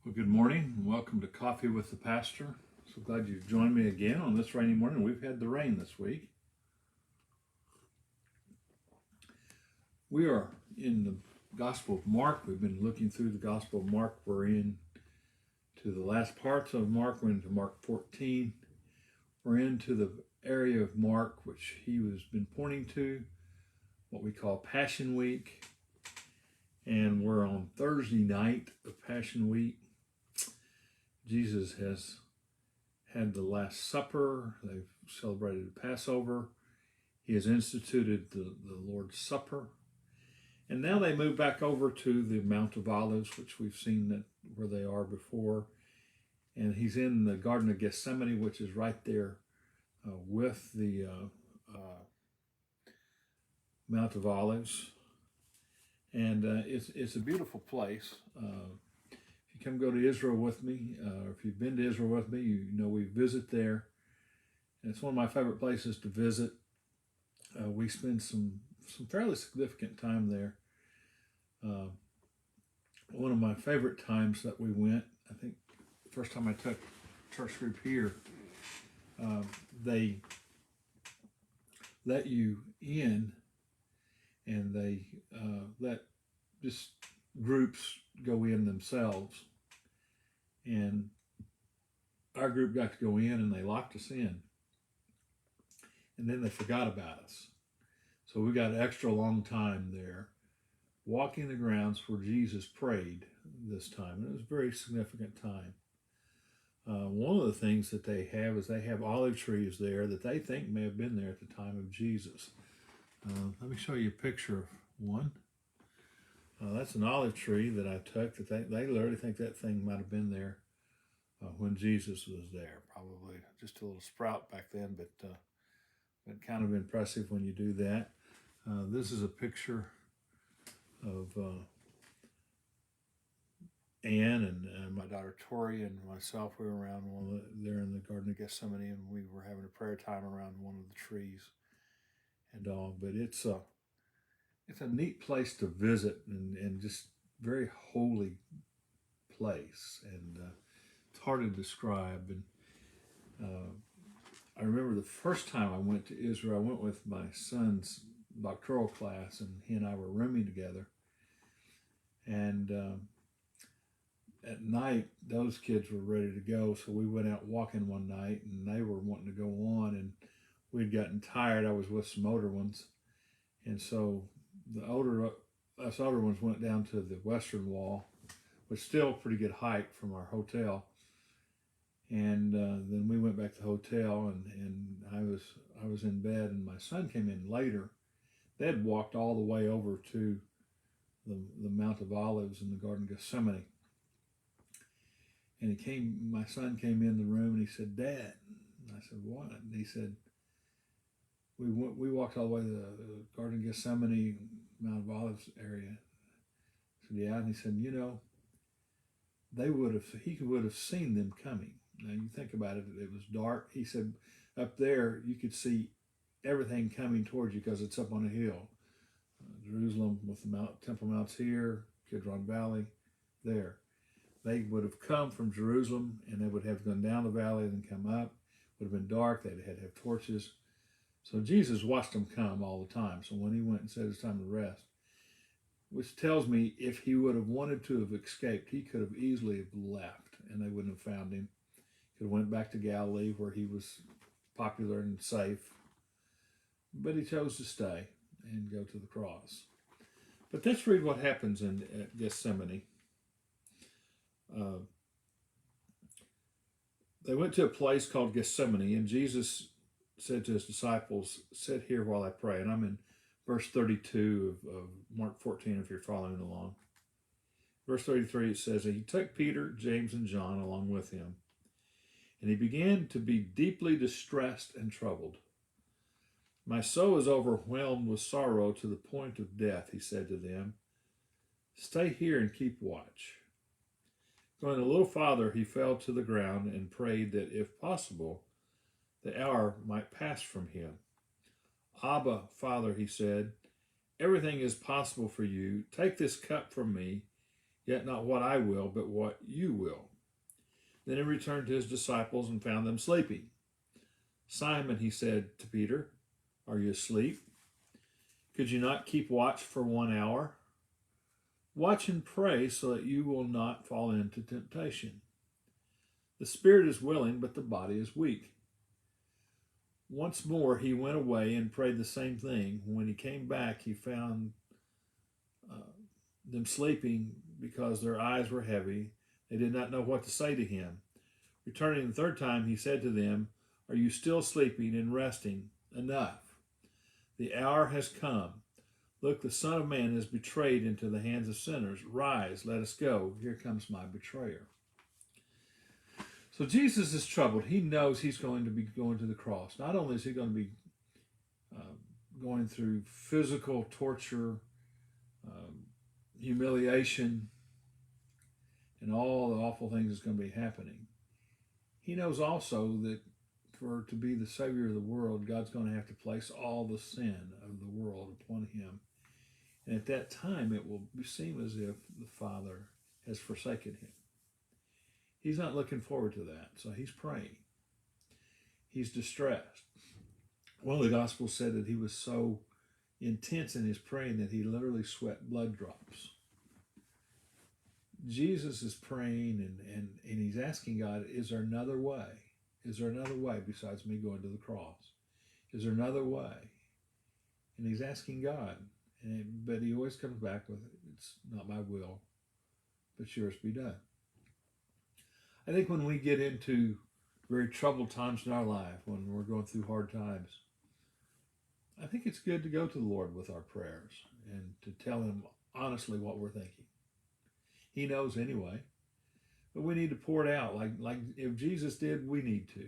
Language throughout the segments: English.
Well, good morning and welcome to Coffee with the Pastor. So glad you've joined me again on this rainy morning. We've had the rain this week. We are in the Gospel of Mark. We've been looking through the Gospel of Mark. We're in to the last parts of Mark. We're into Mark 14. We're into the area of Mark which he has been pointing to, what we call Passion Week. And we're on Thursday night of Passion Week. Jesus has had the Last Supper. They've celebrated the Passover. He has instituted the Lord's Supper. And now they move back over to the Mount of Olives, which we've seen that where they are before. And he's in the Garden of Gethsemane, which is right there with the Mount of Olives. And it's a beautiful place. If you come go to Israel with me, or if you've been to Israel with me, you know we visit there. And it's one of my favorite places to visit. We spend some fairly significant time there. One of my favorite times that we went, I think the first time I took church group here, they let you in and they let just groups go in themselves. And our group got to go in and they locked us in. And then they forgot about us. So we got an extra long time there walking the grounds where Jesus prayed this time. And it was a very significant time. One of the things that they have is they have olive trees there that they think may have been there at the time of Jesus. Let me show you a picture of one. That's an olive tree that I took. That they literally think that thing might have been there when Jesus was there. Probably just a little sprout back then, but kind of impressive when you do that. This is a picture of Anne and my daughter Tori and myself. We were around there in the Garden of Gethsemane, and we were having a prayer time around one of the trees and all. But it's a neat place to visit and just very holy place, and it's hard to describe. And I remember the first time I went to Israel, I went with my son's doctoral class, and he and I were rooming together. And at night, those kids were ready to go, so we went out walking one night, and they were wanting to go on, and we'd gotten tired. I was with some older ones, and so us older ones went down to the western wall, which is still a pretty good hike from our hotel. And then we went back to the hotel, and I was in bed, and my son came in later. They had walked all the way over to the Mount of Olives in the Garden of Gethsemane. And my son came in the room, and he said, "Dad." And I said, "What?" And he said, we walked all the way to the Garden of Gethsemane, Mount of Olives area. I said, "Yeah." And he said, "You know, he would have seen them coming." Now you think about it, it was dark. He said, up there you could see everything coming towards you because it's up on a hill. Jerusalem with the Temple Mounts here, Kidron Valley there. They would have come from Jerusalem, and they would have gone down the valley and then come up. It would have been dark. They'd had to have torches. So Jesus watched them come all the time. So when he went and said it's time to rest, which tells me if he would have wanted to have escaped, he could have easily have left, and they wouldn't have found him. He could have went back to Galilee where he was popular and safe. But he chose to stay and go to the cross. But let's read what happens in Gethsemane. They went to a place called Gethsemane, and Jesus said to his disciples, "Sit here while I pray." And I'm in verse 32 of Mark 14, if you're following along. Verse 33, it says, "And he took Peter, James, and John along with him, and he began to be deeply distressed and troubled. 'My soul is overwhelmed with sorrow to the point of death,' he said to them. 'Stay here and keep watch.' Going a little farther, he fell to the ground and prayed that, if possible, the hour might pass from him. 'Abba, Father,' he said, 'everything is possible for you. Take this cup from me, Yet not what I will, but what you will. Then he returned to his disciples and found them sleeping. Simon, he said to Peter, are you asleep? Could you not keep watch for 1 hour? Watch and pray so that you will not fall into temptation. The spirit is willing, but the body is weak. Once more he went away and prayed the same thing. When he came back, he found them sleeping because their eyes were heavy. They did not know what to say to him. Returning the third time, he said to them, are you still sleeping and resting? Enough. The hour has come. Look, the Son of Man is betrayed into the hands of sinners. Rise, let us go. Here comes my betrayer. So Jesus is troubled. He knows he's going to be going to the cross. Not only is he going to be going through physical torture, humiliation, and all the awful things that's going to be happening, he knows also that to be the Savior of the world, God's going to have to place all the sin of the world upon him. And at that time, it will seem as if the Father has forsaken him. He's not looking forward to that, so he's praying. He's distressed. One of the Gospels said that he was so intense in his praying that he literally sweat blood drops. Jesus is praying and he's asking God, is there another way? Is there another way besides me going to the cross? Is there another way? And he's asking God, but he always comes back with, it's not my will, but yours be done. I think when we get into very troubled times in our life, when we're going through hard times, I think it's good to go to the Lord with our prayers and to tell him honestly what we're thinking. He knows anyway, but we need to pour it out like if Jesus did, we need to.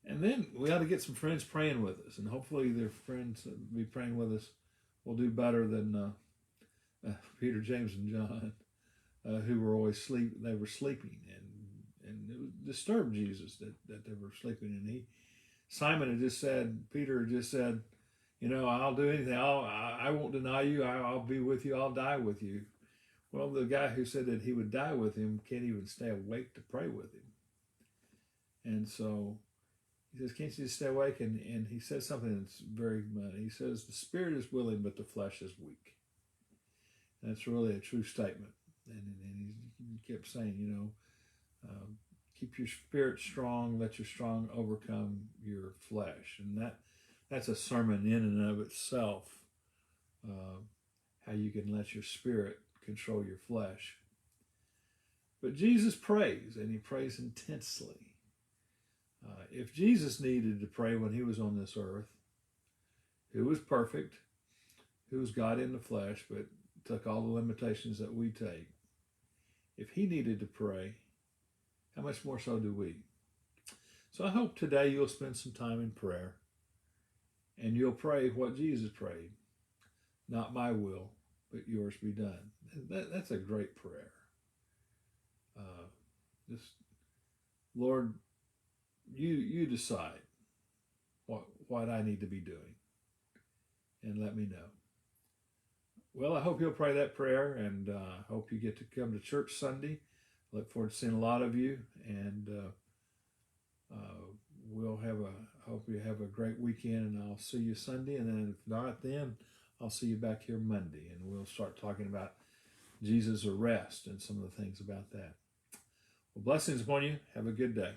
And then we ought to get some friends praying with us, and hopefully their friends that will be praying with us will do better than Peter, James, and John, who were always they were sleeping, and it disturbed Jesus that they were sleeping. And Simon had just said, Peter had just said, I'll do anything. I won't deny you. I'll be with you. I'll die with you. Well, the guy who said that he would die with him can't even stay awake to pray with him. And so he says, can't you just stay awake? And he says something that's very, he says, the spirit is willing, but the flesh is weak. And that's really a true statement. And he kept saying, keep your spirit strong, let your strong overcome your flesh. And that's a sermon in and of itself, how you can let your spirit control your flesh. But Jesus prays, and he prays intensely. If Jesus needed to pray when he was on this earth, who was perfect, who was God in the flesh, but took all the limitations that we take, if he needed to pray, how much more so do we? So I hope today you'll spend some time in prayer, and you'll pray what Jesus prayed. Not my will, but yours be done. That's a great prayer. Just, Lord, you decide what I need to be doing, and let me know. Well, I hope you'll pray that prayer, and I hope you get to come to church Sunday. Look forward to seeing a lot of you, and hope you have a great weekend, and I'll see you Sunday, and then if not, then I'll see you back here Monday, and we'll start talking about Jesus' arrest and some of the things about that. Well, blessings upon you. Have a good day.